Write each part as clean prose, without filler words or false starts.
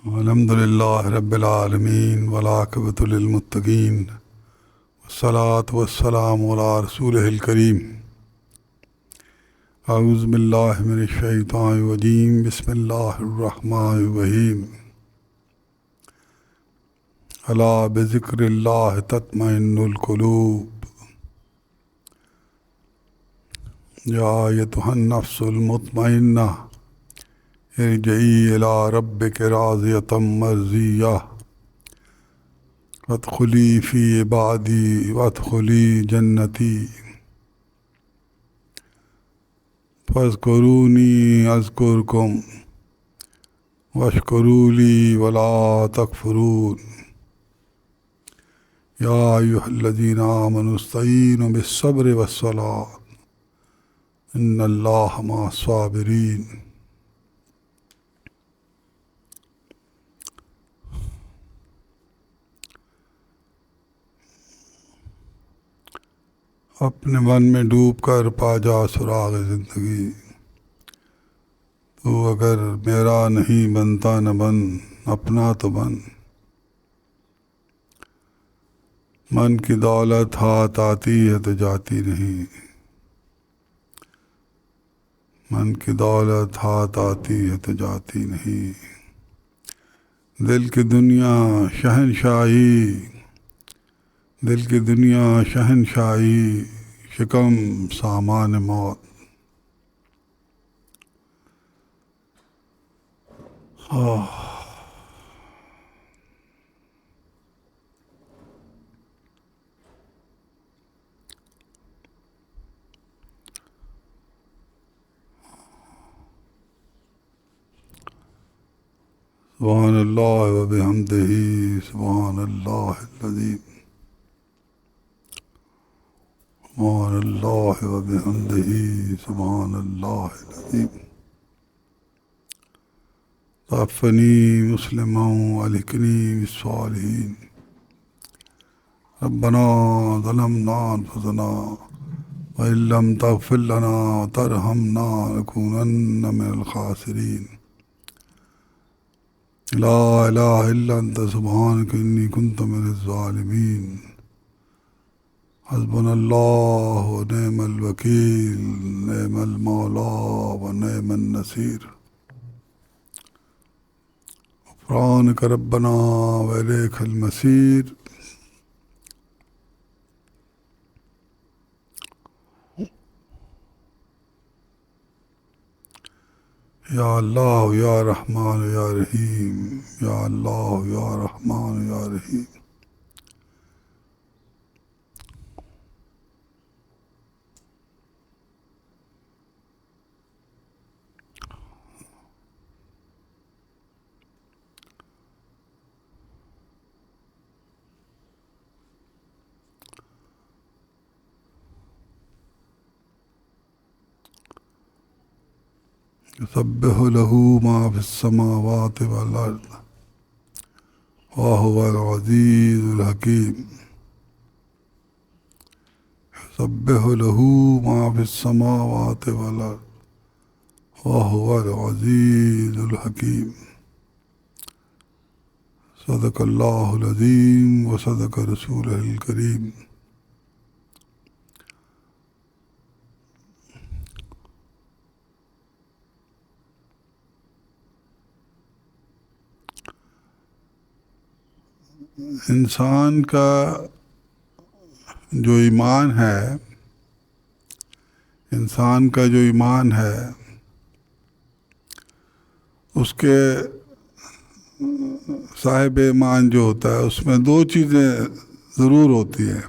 الحمد للہ رب العالمین والعاقبۃ للمتقین والصلاة والسلام علی رسولہ الکریم اعوذ باللہ من الشیطان الرجیم بسم اللہ الرحمن الرحیم الا بذکر اللہ تطمئن القلوب یا ایتھا النفس المطمئنہ ارجعی الی ربک راضیۃ مرضیہ وادخلی فی عبادی وادخلی جنتی فاذکرونی اذکرکم واشکروا لی ولا تکفرون یا ایھا الذین آمنوا استعینوا بالصبر والصلاۃ ان اللہ مع الصابرین۔ اپنے من میں ڈوب کر پا جا سراغ زندگی، تو اگر میرا نہیں بنتا نہ بن، اپنا تو بن۔ من کی دولت ہاتھ آتی ہے تو جاتی نہیں، من کی دولت ہاتھ آتی ہے تو جاتی نہیں۔ دل کی دنیا شہنشاہی، دل کی دنیا شہنشاہی، شکم سامان موت۔ سبحان اللہ و بحمدہ، سبحان اللہ العظیم، سبحان اللہ و بحمدہ، سبحان اللہ العظیم۔ توفنی مسلما والحقنی بالصالحین۔ ربنا ظلمنا انفسنا وان لم تغفر لنا وترحمنا لنکونن من الخاسرین۔ لا الہ الا انت سبحانک انی کنت من الظالمین۔ حسبنا اللہ و نعم الوکیل، نعم المولا و نعم النصیر۔ غفرانک ربنا و الیک المصیر۔ یا اللہ یا رحمان یا رحیم، یا اللہ یا رحمان یا رحیم۔ یسبح لہ ما فی السماوات والارض وہو العزیز الحکیم۔ یسبح لہ ما فی السماوات والارض وہو العزیز الحکیم۔ صدق اللہ العظیم و صدق رسولہ الکریم۔ انسان کا جو ایمان ہے، انسان کا جو ایمان ہے، اس کے صاحب ایمان جو ہوتا ہے اس میں دو چیزیں ضرور ہوتی ہیں۔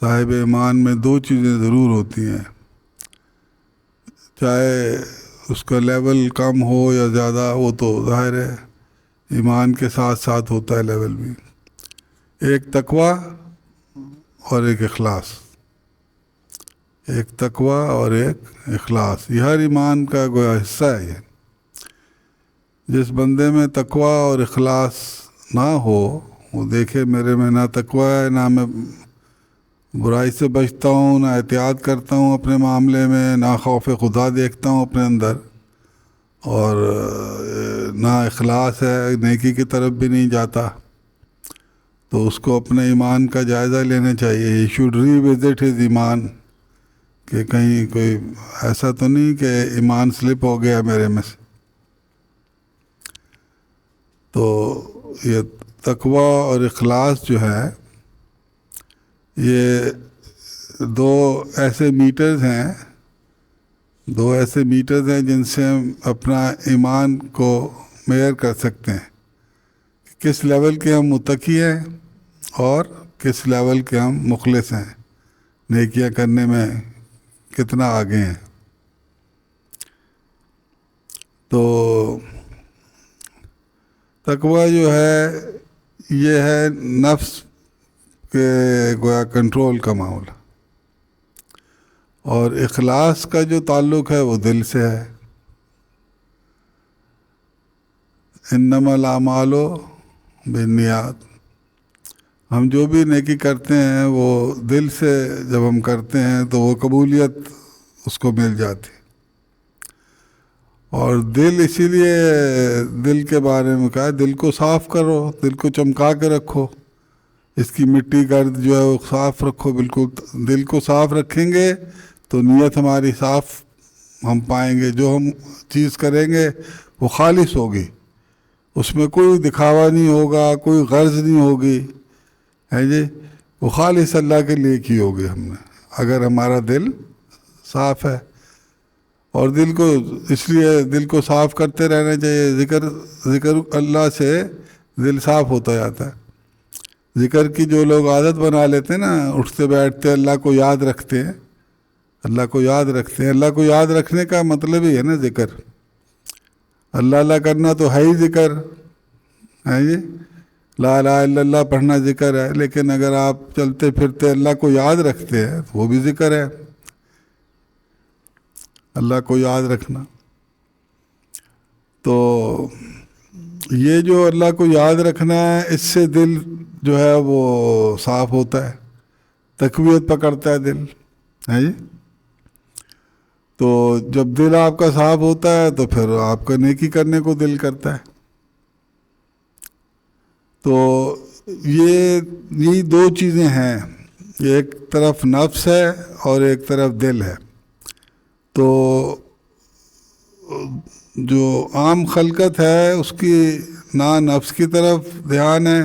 صاحب ایمان میں دو چیزیں ضرور ہوتی ہیں، چاہے اس کا لیول کم ہو یا زیادہ، وہ تو ظاہر ہے ایمان کے ساتھ ساتھ ہوتا ہے لیول بھی۔ ایک تقوی اور ایک اخلاص، ایک تقوی اور ایک اخلاص، یہ ہر ایمان کا گویا حصہ ہے۔ یہ جس بندے میں تقوی اور اخلاص نہ ہو، وہ دیکھے میرے میں نہ تقوی ہے، نہ میں برائی سے بچتا ہوں، نہ احتیاط کرتا ہوں اپنے معاملے میں، نہ خوف خدا دیکھتا ہوں اپنے اندر، اور نہ اخلاص ہے، نیکی کی طرف بھی نہیں جاتا، تو اس کو اپنے ایمان کا جائزہ لینا چاہیے. He should revisit his ایمان، کہ کہیں کوئی ایسا تو نہیں کہ ایمان سلپ ہو گیا میرے میں سے. تو یہ تقوی اور اخلاص جو ہے، یہ دو ایسے میٹرز ہیں جن سے ہم اپنا ایمان کو میئر کر سکتے ہیں، کس لیول کے ہم متقی ہیں اور کس لیول کے ہم مخلص ہیں، نیکیاں کرنے میں کتنا آگے ہیں. تو تقوی جو ہے یہ ہے نفس کے گویا کنٹرول کا معاملہ، اور اخلاص کا جو تعلق ہے وہ دل سے ہے. انما الاعمال بالنیات، ہم جو بھی نیکی کرتے ہیں وہ دل سے جب ہم کرتے ہیں تو وہ قبولیت اس کو مل جاتی. اور دل اسی لیے دل کے بارے میں کہا ہے دل کو صاف کرو، دل کو چمکا کے رکھو، اس کی مٹی گرد جو ہے وہ صاف رکھو. بالکل دل کو صاف رکھیں گے تو نیت ہماری صاف ہم پائیں گے. جو ہم چیز کریں گے وہ خالص ہوگی، اس میں کوئی دکھاوا نہیں ہوگا، کوئی غرض نہیں ہوگی، ہے جی. وہ خالص اللہ کے لیے کی ہوگی ہم نے، اگر ہمارا دل صاف ہے. اور دل کو اس لیے دل کو صاف کرتے رہنا چاہیے. ذکر اللہ سے دل صاف ہوتا جاتا ہے. ذکر کی جو لوگ عادت بنا لیتے ہیں نا، اٹھتے بیٹھتے اللہ کو یاد رکھتے ہیں، اللہ کو یاد رکھتے ہیں. اللہ کو یاد رکھنے کا مطلب ہی ہے نا ذکر. اللہ اللہ کرنا تو ہے ہی ذکر ہے جی. لا الہ الا اللہ پڑھنا ذکر ہے، لیکن اگر آپ چلتے پھرتے اللہ کو یاد رکھتے ہیں تو وہ بھی ذکر ہے. اللہ کو یاد رکھنا، تو یہ جو اللہ کو یاد رکھنا ہے، اس سے دل جو ہے وہ صاف ہوتا ہے، تقویت پکڑتا ہے دل، ہے جی. تو جب دل آپ کا صاف ہوتا ہے تو پھر آپ کا نیکی کرنے کو دل کرتا ہے. تو یہی دو چیزیں ہیں، ایک طرف نفس ہے اور ایک طرف دل ہے. تو جو عام خلقت ہے اس کی نہ نفس کی طرف دھیان ہے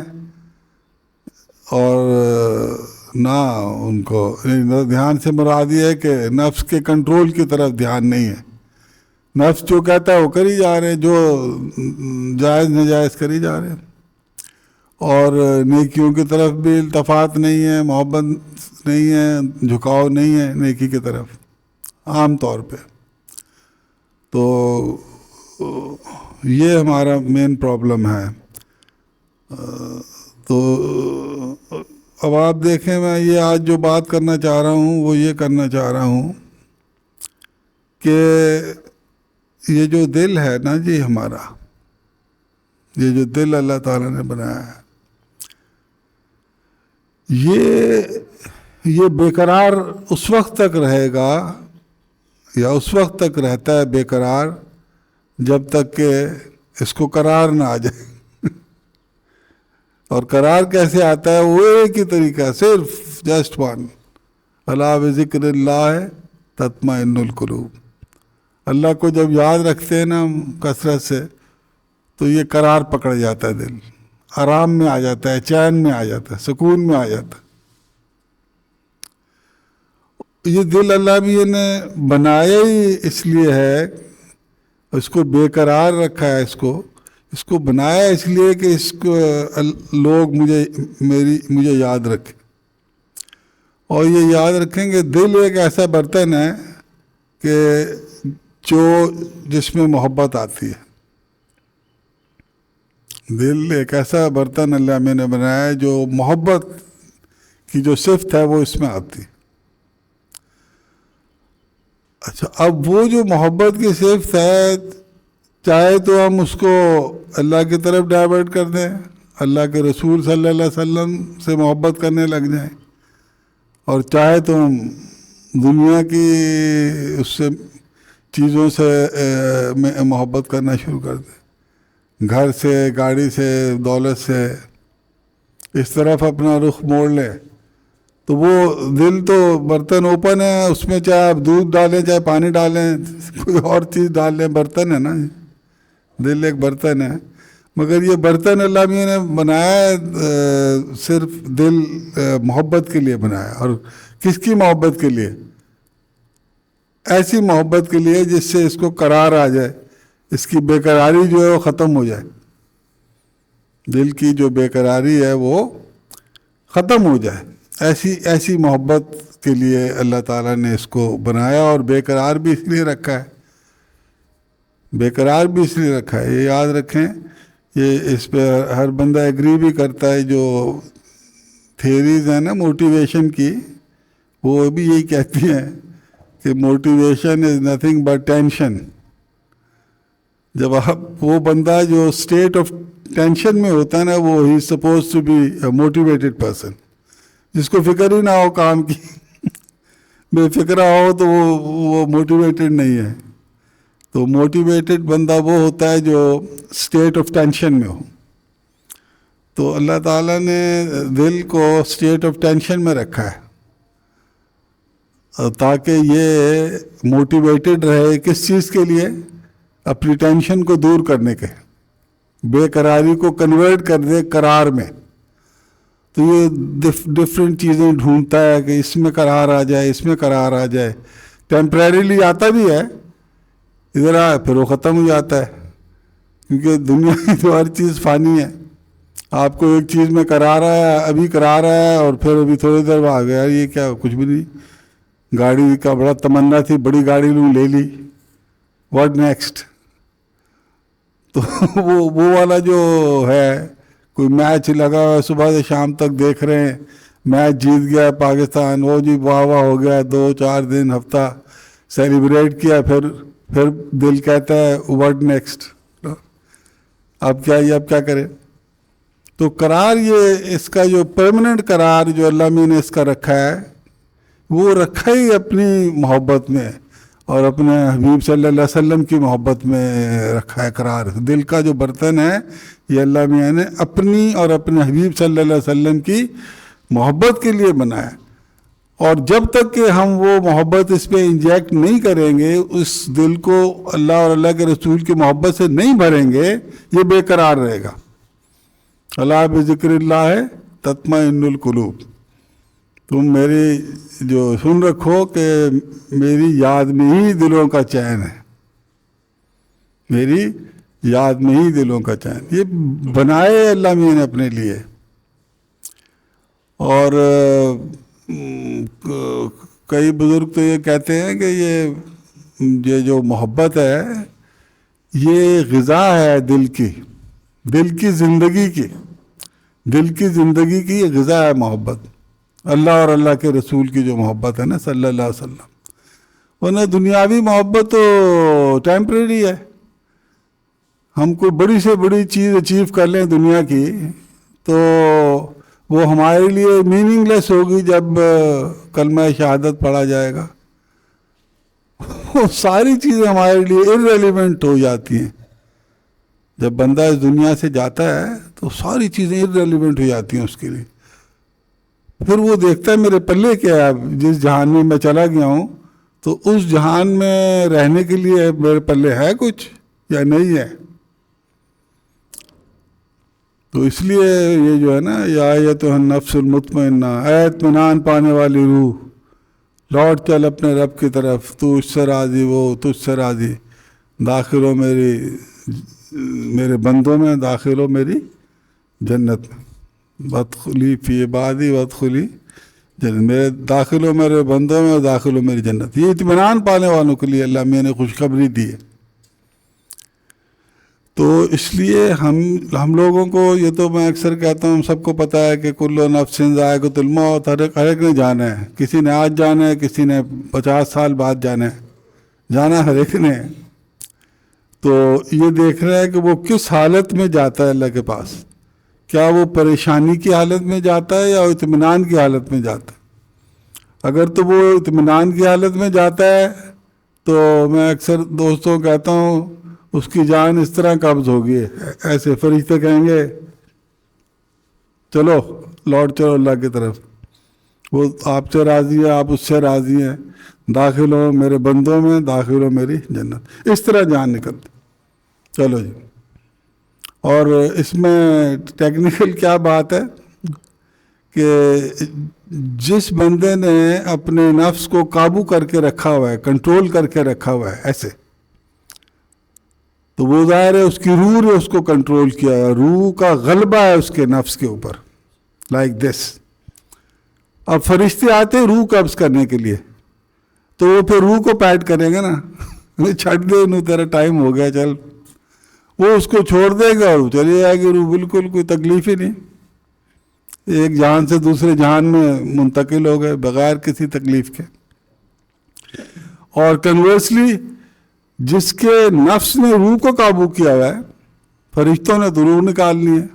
اور نہ ان کو دھیان سے مراد یہ ہے کہ نفس کے کنٹرول کی طرف دھیان نہیں ہے. نفس جو کہتا ہے وہ کری جا رہے ہیں، جو جائز ناجائز کری جا رہے ہیں، اور نیکیوں کی طرف بھی التفات نہیں ہے، محبت نہیں ہے، جھکاؤ نہیں ہے نیکی کی طرف عام طور پہ. تو یہ ہمارا مین پرابلم ہے. تو اب آپ دیکھیں، میں یہ آج جو بات کرنا چاہ رہا ہوں وہ یہ کرنا چاہ رہا ہوں کہ یہ جو دل ہے نا جی ہمارا، یہ جو دل اللہ تعالیٰ نے بنایا ہے، یہ بے قرار اس وقت تک رہے گا، یا اس وقت تک رہتا ہے بے قرار جب تک کہ اس کو قرار نہ آ جائے. اور قرار کیسے آتا ہے؟ وہ ایک ہی طریقہ، صرف جسٹ ون، الا بذکر اللہ تطمئن القلوب. اللہ کو جب یاد رکھتے ہیں نا کثرت سے تو یہ قرار پکڑ جاتا ہے، دل آرام میں آ جاتا ہے، چین میں آ جاتا ہے، سکون میں آ جاتا ہے. یہ دل اللہ بھی نے بنایا ہی اس لیے ہے، اس کو بے قرار رکھا ہے، اس کو بنایا اس لیے کہ اس کو لوگ مجھے یاد رکھیں. اور یہ یاد رکھیں گے. دل ایک ایسا برتن ہے کہ جس میں محبت آتی ہے. دل ایک ایسا برتن اللہ میں نے بنایا ہے جو محبت کی جو صفت ہے وہ اس میں آتی ہے. اچھا، اب وہ جو محبت کی صفت ہے، چاہے تو ہم اس کو اللہ کی طرف ڈائیورٹ کر دیں، اللہ کے رسول صلی اللہ علیہ وسلم سے محبت کرنے لگ جائیں، اور چاہے تو ہم دنیا کی اس سے چیزوں سے محبت کرنا شروع کر دیں. گھر سے، گاڑی سے، دولت سے اس طرف اپنا رخ موڑ لے تو وہ دل تو برتن اوپن ہے، اس میں چاہے آپ دودھ ڈالیں چاہے پانی ڈالیں کوئی اور چیز ڈال لیں، برتن ہے نا، دل ایک برتن ہے. مگر یہ برتن اللہ میاں نے بنایا ہے صرف دل محبت کے لیے بنایا. اور کس کی محبت کے لیے؟ ایسی محبت کے لیے جس سے اس کو قرار آ جائے، اس کی بے قراری جو ہے وہ ختم ہو جائے، دل کی جو بے قراری ہے وہ ختم ہو جائے. ایسی محبت کے لیے اللہ تعالیٰ نے اس کو بنایا. اور بے قرار بھی اس لیے رکھا ہے، بے قرار بھی اس لیے رکھا ہے. یہ یاد رکھیں، یہ اس پہ ہر بندہ ایگری بھی کرتا ہے. جو تھیریز ہیں نا موٹیویشن کی، وہ بھی یہی کہتی ہیں کہ motivation is nothing but tension. جب آپ وہ بندہ جو اسٹیٹ آف ٹینشن میں ہوتا ہے نا، وہ ہی suppose to be a motivated person. جس کو فکر ہی نہ ہو کام کی، بے فکرہ ہو تو وہ موٹیویٹڈ نہیں ہے. تو موٹیویٹڈ بندہ وہ ہوتا ہے جو اسٹیٹ آف ٹینشن میں ہو. تو اللہ تعالیٰ نے دل کو اسٹیٹ آف ٹینشن میں رکھا ہے تاکہ یہ موٹیویٹڈ رہے. کس چیز کے لیے؟ اپنی ٹینشن کو دور کرنے کے، بے قراری کو کنورٹ کر دے قرار میں. تو یہ ڈفرینٹ چیزیں ڈھونڈتا ہے کہ اس میں قرار آ جائے، اس میں قرار آ جائے. ٹیمپریریلی آتا بھی ہے، ادھر آ پھر وہ ختم ہو جاتا ہے، کیونکہ دنیا کی تو ہر چیز فانی ہے. آپ کو ایک چیز میں قرار آیا، ابھی قرار آیا اور پھر ابھی تھوڑی دیر بعد آ گیا یہ کیا، کچھ بھی نہیں. گاڑی کا بڑا تمنا تھی، بڑی گاڑی لوں، لے لی، واٹ نیکسٹ. تو وہ والا جو ہے، کوئی میچ لگا ہوا صبح سے شام تک دیکھ رہے ہیں، میچ جیت گیا پاکستان، وہ جی واہ واہ ہو گیا، 2-4 دن ہفتہ سیلیبریٹ کیا، پھر دل کہتا ہے واٹ نیکسٹ، اب کیا، یہ اب کیا کرے. تو قرار، یہ اس کا جو پرماننٹ قرار جو اللہ میں نے اس کا رکھا ہے، وہ رکھا ہی اپنی محبت میں اور اپنے حبیب صلی اللہ علیہ وسلم کی محبت میں رکھا ہے قرار. دل کا جو برتن ہے یہ اللہ میاں نے اپنی اور اپنے حبیب صلی اللہ علیہ وسلم کی محبت کے لیے بنایا. اور جب تک کہ ہم وہ محبت اس پہ انجیکٹ نہیں کریں گے، اس دل کو اللہ اور اللہ کے رسول کی محبت سے نہیں بھریں گے، یہ بے قرار رہے گا. اللہ بذکر اللہ تطمئن القلوب. تم میری جو سن رکھو کہ میری یاد میں ہی دلوں کا چین ہے، میری یاد میں ہی دلوں کا چین. یہ بنائے اللہ میاں نے اپنے لیے. اور کئی بزرگ تو یہ کہتے ہیں کہ یہ جو محبت ہے یہ غذا ہے دل کی زندگی کی، دل کی زندگی کی یہ غذا ہے محبت. اللہ اور اللہ کے رسول کی جو محبت ہے نا صلی اللہ علیہ وسلم. ورنہ دنیاوی محبت تو ٹیمپریری ہے. ہم کوئی بڑی سے بڑی چیز اچیو کر لیں دنیا کی تو وہ ہمارے لیے میننگ لیس ہوگی جب کلمہ شہادت پڑھا جائے گا. وہ ساری چیزیں ہمارے لیے ارریلیونٹ ہو جاتی ہیں. جب بندہ اس دنیا سے جاتا ہے تو ساری چیزیں ارریلیونٹ ہو جاتی ہیں اس کے لیے. پھر وہ دیکھتا ہے میرے پلے کیا ہے، جس جہان میں میں چلا گیا ہوں تو اس جہان میں رہنے کے لیے میرے پلے ہے کچھ یا نہیں ہے. تو اس لیے یہ جو ہے نا، یا ایتھا النفس المطمئنہ، اے اطمینان پانے والی روح، لوٹ چل اپنے رب کی طرف، تو اس سے راضی، وہ تجھ سے راضی. داخل ہو میرے بندوں میں، داخل ہو میری جنت میں. بدخلی فی عبادی وادخلی جنت، میرے داخل ہو میرے بندوں میں اور داخل ہو میری جنت. یہ اطمینان پانے والوں کے لیے اللہ میں نے خوشخبری دی ہے. تو اس لیے ہم لوگوں کو، یہ تو میں اکثر کہتا ہوں، سب کو پتہ ہے کہ کل نفس ذائقۃ الموت، ہر ایک نے جانا ہے. کسی نے آج جانا ہے، کسی نے 50 سال بعد جانا ہے، جانا ہر ایک نے. تو یہ دیکھ رہا ہے کہ وہ کس حالت میں جاتا ہے اللہ کے پاس. کیا وہ پریشانی کی حالت میں جاتا ہے یا اطمینان کی حالت میں جاتا ہے؟ اگر تو وہ اطمینان کی حالت میں جاتا ہے تو میں اکثر دوستوں کو کہتا ہوں اس کی جان اس طرح قبض ہوگی، ایسے فرشتے کہیں گے چلو لوٹ چلو اللہ کی طرف، وہ آپ سے راضی ہے، آپ اس سے راضی ہیں، داخل ہو میرے بندوں میں، داخل ہو میری جنت، اس طرح جان نکلتی. چلو جی. اور اس میں ٹیکنیکل کیا بات ہے کہ جس بندے نے اپنے نفس کو قابو کر کے رکھا ہوا ہے، کنٹرول کر کے رکھا ہوا ہے ایسے، تو وہ ظاہر ہے اس کی روح نے اس کو کنٹرول کیا ہے، روح کا غلبہ ہے اس کے نفس کے اوپر، لائک دس. اب فرشتے آتے ہیں روح قبض کرنے کے لیے، تو وہ پھر روح کو پیٹ کریں گے نا چھٹ دے انہوں، تیرا ٹائم ہو گیا چل، وہ اس کو چھوڑ دے گا اور چلی جائے گی روح، بالکل کوئی تکلیف ہی نہیں، ایک جہان سے دوسرے جہان میں منتقل ہو گئے بغیر کسی تکلیف کے. اور کنورسلی جس کے نفس نے روح کو قابو کیا ہوا ہے، فرشتوں نے تو روح نکالنی ہے،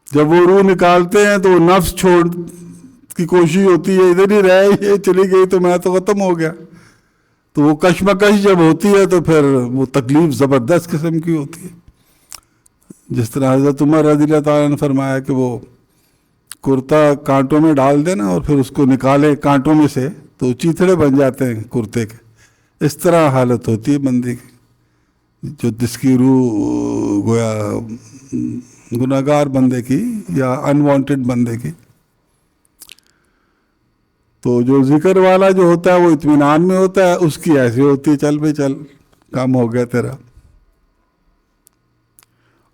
جب وہ روح نکالتے ہیں تو وہ نفس چھوڑ کی کوشش ہوتی ہے، ادھر ہی رہے، یہ چلی گئی تو میں تو ختم ہو گیا، تو وہ کشمکش جب ہوتی ہے تو پھر وہ تکلیف زبردست قسم کی ہوتی ہے. جس طرح حضرت عمر رضی اللہ تعالیٰ نے فرمایا کہ وہ کرتا کانٹوں میں ڈال دے نا اور پھر اس کو نکالے کانٹوں میں سے تو چیتڑے بن جاتے ہیں کرتے کے، اس طرح حالت ہوتی ہے بندے کی، جو جس کی روح گویا گناہگار بندے کی یا انوانٹڈ بندے کی. تو جو ذکر والا جو ہوتا ہے وہ اطمینان میں ہوتا ہے، اس کی ایسی ہوتی ہے چل بھائی چل کام ہو گیا تیرا.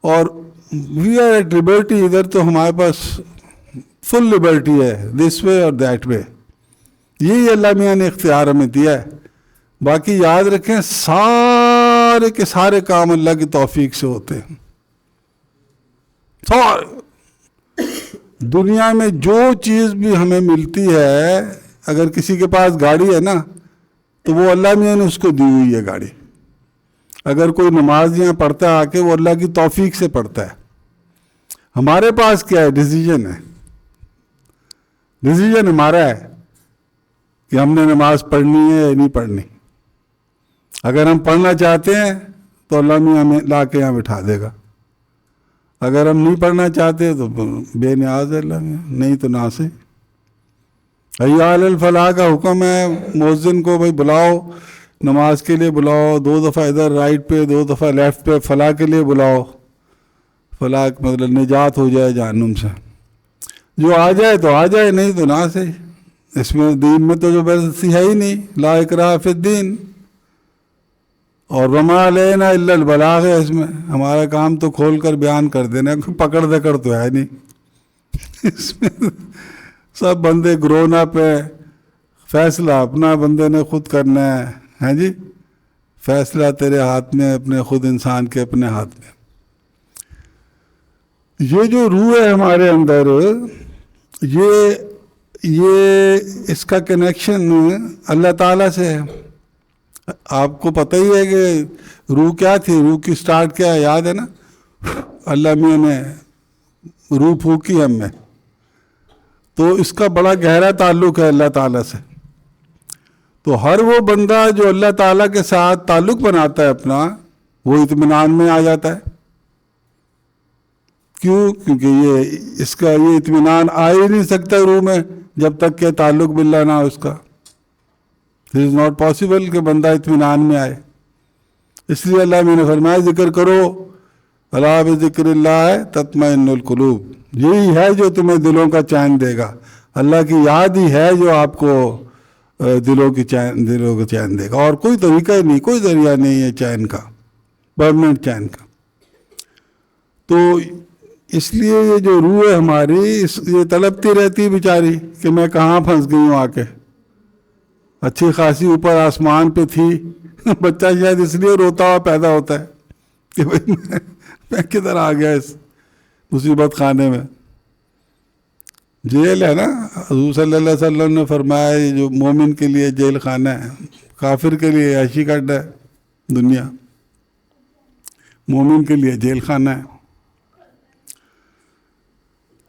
اور وی آر ایٹ لبرٹی، ادھر تو ہمارے پاس فل لبرٹی ہے، دس وے اور دیٹ وے، یہی اللہ میاں نے اختیار ہمیں دیا ہے. باقی یاد رکھیں سارے کے سارے کام اللہ کی توفیق سے ہوتے ہیں. دنیا میں جو چیز بھی ہمیں ملتی ہے، اگر کسی کے پاس گاڑی ہے نا تو وہ اللہ میاں نے اس کو دی ہوئی ہے گاڑی. اگر کوئی نماز یہاں پڑھتا ہے آ کے، وہ اللہ کی توفیق سے پڑھتا ہے. ہمارے پاس کیا ہے؟ ڈیسیجن ہے، ڈیسیجن ہمارا ہے کہ ہم نے نماز پڑھنی ہے یا نہیں پڑھنی. اگر ہم پڑھنا چاہتے ہیں تو اللہ میاں ہمیں لا کے یہاں بٹھا دے گا، اگر ہم نہیں پڑھنا چاہتے تو بے نیاز ہے اللہ میاں، نہیں تو نہ سے. حی علی الفلاح کا حکم ہے، مؤذن کو بھائی بلاؤ نماز کے لیے، بلاؤ 2 دفعہ ادھر رائٹ پہ 2 دفعہ لیفٹ پہ، فلاح کے لیے بلاؤ، فلاح مطلب نجات ہو جائے جہنم سے. جو آ جائے تو آ جائے، نہیں تو نہ سے. اس میں دین میں تو زبردستی ہے ہی نہیں، لا اکراہ فی الدین. اور وما علینا الا البلاغ ہے، اس میں ہمارا کام تو کھول کر بیان کر دینا، کوئی پکڑ دکڑ تو ہے نہیں. اس میں سب بندے گرون اپ ہے، فیصلہ اپنا بندے نے خود کرنا ہے. ہاں جی، فیصلہ تیرے ہاتھ میں، اپنے خود انسان کے اپنے ہاتھ میں. یہ جو روح ہے ہمارے اندر، یہ اس کا کنیکشن اللہ تعالیٰ سے ہے. آپ کو پتہ ہی ہے کہ روح کیا تھی، روح کی سٹارٹ کیا ہے، یاد ہے نا؟ اللہ میاں نے روح پھونکی ہم میں، تو اس کا بڑا گہرا تعلق ہے اللہ تعالیٰ سے. تو ہر وہ بندہ جو اللہ تعالیٰ کے ساتھ تعلق بناتا ہے اپنا، وہ اطمینان میں آ جاتا ہے. کیوں؟ کیونکہ یہ اطمینان آ ہی نہیں سکتا روح میں جب تک کہ تعلق باللہ نہ ہو اس کا. اٹ از ناٹ پاسبل کہ بندہ اطمینان میں آئے. اس لیے اللہ میں نے فرمایا ذکر کرو، الا بذکر اللہ تطمئن القلوب. یہی ہے جو تمہیں دلوں کا چین دے گا. اللہ کی یاد ہی ہے جو آپ کو دلوں کا چین دے گا، اور کوئی طریقہ ہی نہیں، کوئی ذریعہ نہیں ہے چین کا، پرمنٹ چین کا. تو اس لیے یہ جو روح ہے ہماری، یہ تڑپتی رہتی بیچاری کہ میں کہاں پھنس گئی ہوں آ کے. اچھی خاصی اوپر آسمان پہ تھی. بچہ شاید اس لیے روتا ہوا پیدا ہوتا ہے کہ بھائی میں کدھر آ گیا اس مصیبت خانے میں. جیل ہے نا، حضور صلی اللہ علیہ وسلم نے فرمایا یہ جو مومن کے لیے جیل خانہ ہے، کافر کے لیے عیشی کا اڈا ہے دنیا، مومن کے لیے جیل خانہ ہے.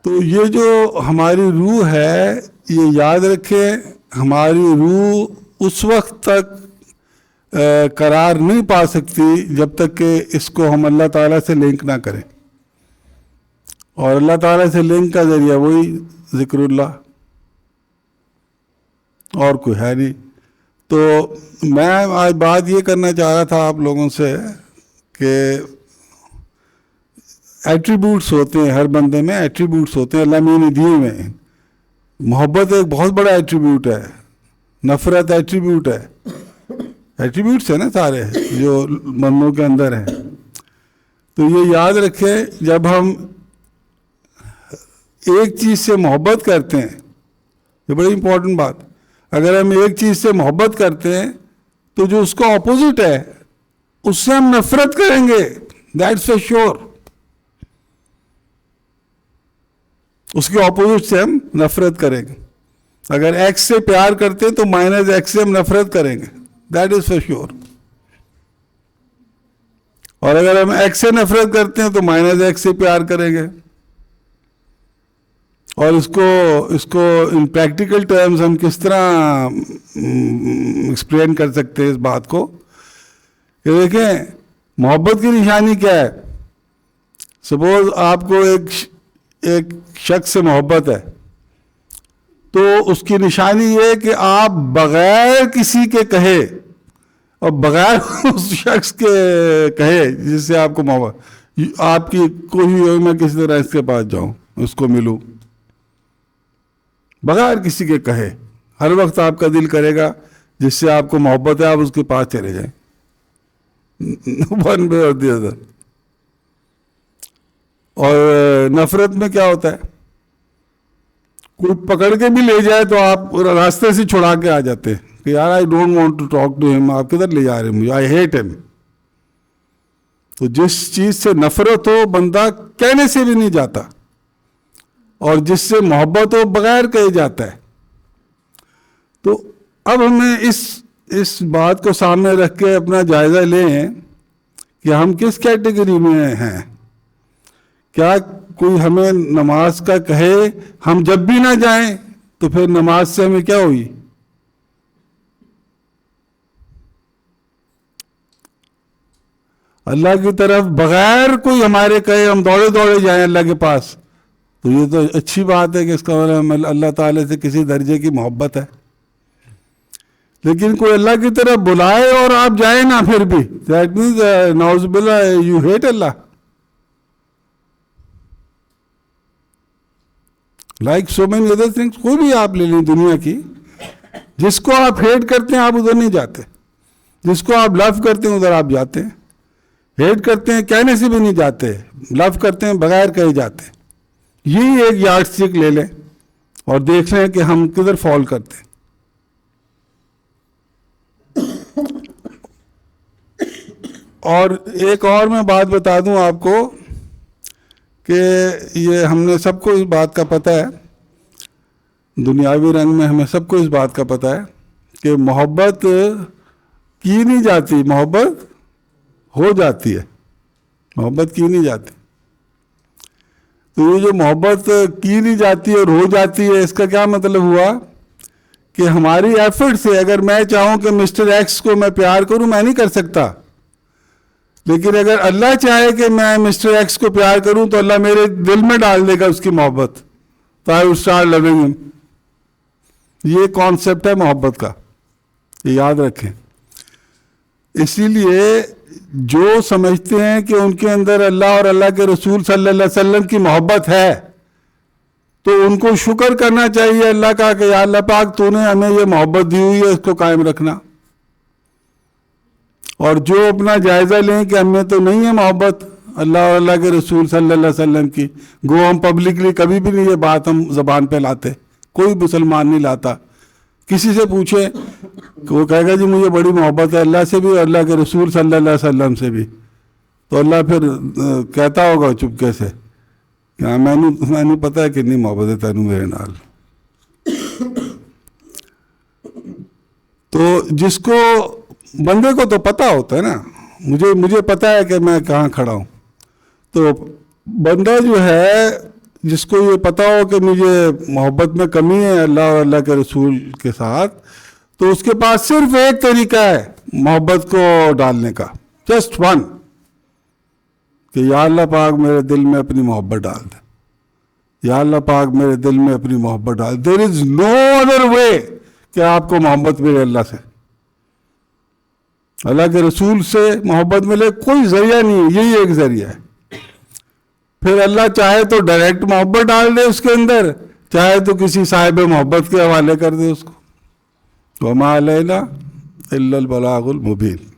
تو یہ جو ہماری روح ہے، یہ یاد رکھے ہماری روح اس وقت تک قرار نہیں پا سکتی جب تک کہ اس کو ہم اللہ تعالیٰ سے لنک نہ کریں. اور اللہ تعالیٰ سے لنک کا ذریعہ وہی ذکر اللہ، اور کوئی ہے نہیں. تو میں آج بات یہ کرنا چاہ رہا تھا آپ لوگوں سے کہ ایٹریبیوٹس ہوتے ہیں ہر بندے میں، ایٹریبیوٹس ہوتے ہیں اللہ نے دیے ہوئے ہیں. محبت ایک بہت بڑا ایٹریبیوٹ ہے، نفرت ایٹریبیوٹ ہے، ایٹریبیوٹس ہیں نا سارے جو بندوں کے اندر ہیں. تو یہ یاد رکھیں جب ہم ایک چیز سے محبت کرتے ہیں، یہ بڑی امپورٹنٹ بات، اگر ہم ایک چیز سے محبت کرتے ہیں تو جو اس کا اپوزٹ ہے اس سے ہم نفرت کریں گے، دیٹس فار شیور. اس کے اپوزٹ سے ہم نفرت کریں گے. اگر ایکس سے پیار کرتے ہیں تو مائنس ایکس سے ہم نفرت کریں گے، دیٹ از فار شیور. اور اگر ہم ایکس سے نفرت کرتے ہیں تو مائنس ایکس سے پیار کریں گے. اور اس کو ان پریکٹیکل ٹرمز ہم کس طرح ایکسپلین کر سکتے ہیں اس بات کو کہ دیکھیں محبت کی نشانی کیا ہے. سپوز آپ کو ایک شخص سے محبت ہے تو اس کی نشانی یہ ہے کہ آپ بغیر کسی کے کہے اور بغیر اس شخص کے کہے جس سے آپ کو محبت، آپ کی کوئی ہو میں کسی طرح اس کے پاس جاؤں اس کو ملوں، بغیر کسی کے کہے ہر وقت آپ کا دل کرے گا جس سے آپ کو محبت ہے آپ اس کے پاس چلے جائیں، ون وے اور دی ادر. اور نفرت میں کیا ہوتا ہے، کوئی پکڑ کے بھی لے جائے تو آپ راستے سے چھڑا کے آ جاتے ہیں کہ یار I don't want to talk to ہم، آپ کدھر لے جا رہے ہیں مجھے، آئی ہیٹ ہم. تو جس چیز سے نفرت ہو بندہ کہنے سے بھی نہیں جاتا، اور جس سے محبت ہو بغیر کہے جاتا ہے. تو اب ہمیں اس بات کو سامنے رکھ کے اپنا جائزہ لیں کہ ہم کس کیٹیگری میں ہیں. کیا کوئی ہمیں نماز کا کہے ہم جب بھی نہ جائیں تو پھر نماز سے ہمیں کیا ہوئی؟ اللہ کی طرف بغیر کوئی ہمارے کہے ہم دوڑے دوڑے جائیں اللہ کے پاس، تو یہ تو اچھی بات ہے کہ اس کا مطلب اللہ تعالیٰ سے کسی درجے کی محبت ہے. لیکن کوئی اللہ کی طرف بلائے اور آپ جائیں نہ پھر بھی، دیٹ مینز نعوذ باللہ you hate Allah. Like so many other things, کوئی بھی آپ لے لیں دنیا کی، جس کو آپ ہیٹ کرتے ہیں آپ ادھر نہیں جاتے، جس کو آپ لو کرتے ہیں ادھر آپ جاتے ہیں. ہیٹ کرتے ہیں کہنے سے بھی نہیں جاتے، لو کرتے ہیں بغیر کہے جاتے ہیں. یہی ایک یارڈ اسٹک لے لیں اور دیکھ لیں کہ ہم کدھر فال کرتے ہیں. اور ایک اور میں بات بتا دوں آپ کو کہ یہ ہم نے سب کو اس بات کا پتہ ہے، دنیاوی رنگ میں ہمیں سب کو اس بات کا پتہ ہے کہ محبت کی نہیں جاتی، محبت ہو جاتی ہے، محبت کی نہیں جاتی. تو یہ جو محبت کی نہیں جاتی اور ہو جاتی ہے، اس کا کیا مطلب ہوا کہ ہماری ایفرٹ سے اگر میں چاہوں کہ مسٹر ایکس کو میں پیار کروں میں نہیں کر سکتا، لیکن اگر اللہ چاہے کہ میں مسٹر ایکس کو پیار کروں تو اللہ میرے دل میں ڈال دے گا اس کی محبت، تو آئی ول اسٹارٹ لونگ ہم. یہ کانسیپٹ ہے محبت کا، یہ یاد رکھیں. اسی لیے جو سمجھتے ہیں کہ ان کے اندر اللہ اور اللہ کے رسول صلی اللہ علیہ وسلم کی محبت ہے تو ان کو شکر کرنا چاہیے اللہ کا کہ یا اللہ پاک تو نے ہمیں یہ محبت دی ہوئی ہے، اس کو قائم رکھنا. اور جو اپنا جائزہ لیں کہ ہمیں تو نہیں ہے محبت اللہ اور اللہ کے رسول صلی اللہ علیہ وسلم کی، گو ہم پبلکلی کبھی بھی نہیں یہ بات ہم زبان پہ لاتے، کوئی مسلمان نہیں لاتا. کسی سے پوچھے کہ وہ کہے گا جی مجھے بڑی محبت ہے اللہ سے بھی اور اللہ کے رسول صلی اللہ علیہ وسلم سے بھی، تو اللہ پھر کہتا ہوگا چپکے سے کہ ہاں میں نہیں پتا ہے کتنی محبت ہے تینوں میرے نال. تو جس کو بندے کو تو پتہ ہوتا ہے نا، مجھے پتہ ہے کہ میں کہاں کھڑا ہوں. تو بندہ جو ہے جس کو یہ پتہ ہو کہ مجھے محبت میں کمی ہے اللہ اور اللہ کے رسول کے ساتھ، تو اس کے پاس صرف ایک طریقہ ہے محبت کو ڈالنے کا، جسٹ ون، کہ یا اللہ پاک میرے دل میں اپنی محبت ڈال دے، یا اللہ پاک میرے دل میں اپنی محبت ڈال۔ دیر از نو ادر وے کہ آپ کو محبت ملے اللہ سے، اللہ کے رسول سے محبت ملے، کوئی ذریعہ نہیں ہے، یہی ایک ذریعہ ہے۔ پھر اللہ چاہے تو ڈائریکٹ محبت ڈال دے اس کے اندر، چاہے تو کسی صاحب محبت کے حوالے کر دے اس کو۔ وما علینا الا البلاغ المبین۔